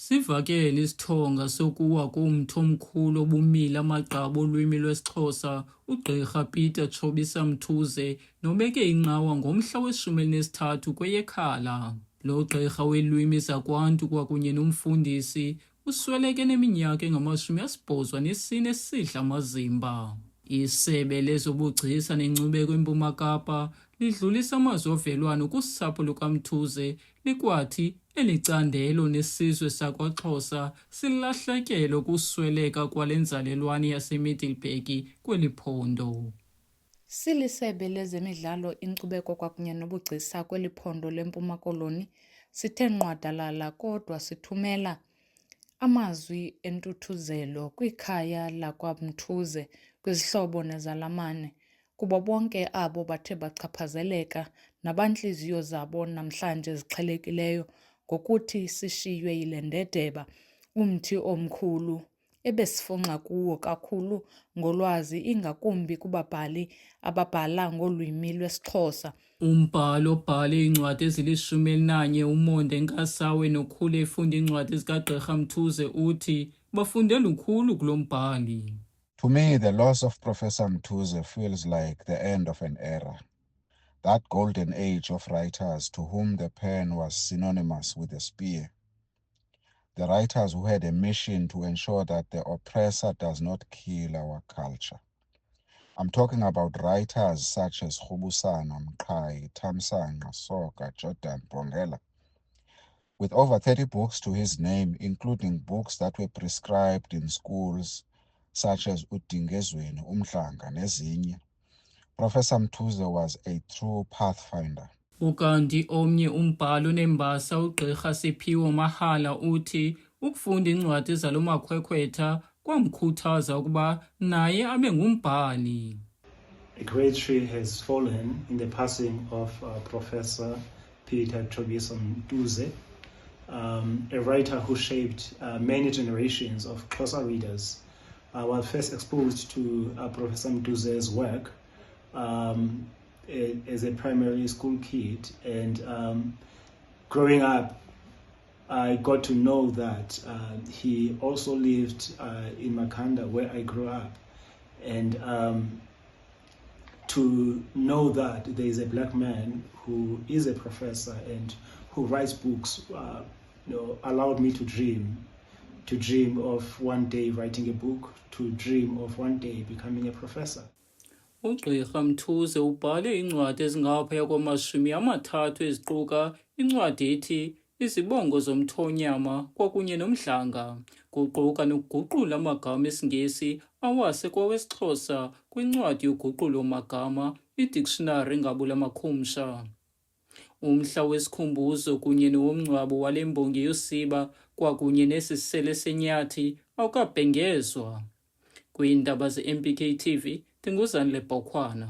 Sivakele isithonga sokuwa komthi omkhulu obumile amagqaba olwimi lwesiXhosa uGqirha Peter Chobisa Mthuze nobeke inqawa ngomhla we-13 kweyeKhala. Lo gqirha weelwimi zakwaNtu kwakunye nomfundisi usweleke neminyaka engama-84 esidla amazimba. Isebe lezobugcisa nenkcubeko eMpuma Kapa lidlulisa amazwi ovelwano kusapho lukaMthuze likwathi eli candelo nesizwe sakwaXhosa silahlekelwe ukusweleka kwale nzalelwane yaseMiddelburg kweli phondo. Silisebe lezemidlalo, inkcubeko kwakunye nobugcisa kweli phondo leMpuma Koloni, sithe nqwadalala kodwa sithumela amazwi entuthuzelo kwikhaya lakwaMthuze, kwizihlobo nezalamane, kubo bonke abo bathe bachaphazeleka nabantliziyo zabo namhlanje ziqhelekileyo ngokuthi sishiywe yile ndedeba, umthi omkhulu ebesifunxa kuwo kakhulu ngolwazi, ingakumbi kubabhali ababhala ngolwimi lwesiXhosa. Umbhali obhale iincwadi ezili-11 uMonde Nkasawe nokhulu efunda iincwadi zikaGqirha Mthuze uthi bafunde lukhulu kulo mbhali. To me, the loss of Professor Mthuze feels like the end of an era, that golden age of writers to whom the pen was synonymous with the spear. The writers who had a mission to ensure that the oppressor does not kill our culture. I'm talking about writers such as Khubusana Mqhayi, Thamsanqa Soga, Jordan Bongela, with over 30 books to his name, including books that were prescribed in schools such as Udingezweni, Umhlanga nezinye. Professor Mthuze was a true pathfinder. Ukanti omnye umbhali onembasa uGqirha Siphiwo Mahala uthi ukufunda iincwadi zalo makhwekhwetha kwamkhuthaza ukuba naye abe ngumbhali. A great tree has fallen in the passing of Professor Peter Chobisa Mthuze, a writer who shaped many generations of Xhosa readers. I was first exposed to Professor Mthuze's work as a primary school kid, and growing up I got to know that he also lived in Makhanda, where I grew up, and to know that there is a black man who is a professor and who writes books allowed me to dream of one day writing a book, to dream of one day becoming a professor. UGqirha Mthuze ubhale iincwadi ezingaphaya kwama-30 eziquka incwadi ethi Izibongo zomthonyama kwakunye nomdlanga, kuquka nokuguqula amagama esiNgesi awase kwawesiXhosa kwincwadi yoguqulo magama, iDictionary ngabula makhumsha. Umhla wesikhumbuzo kunye nowomngcwabo wale mbongi yosiba kwakunye nesisele senyathi awukabhengezwa. Kwiindaba ze-MPK TV, ndinguzanele Bhokhwana.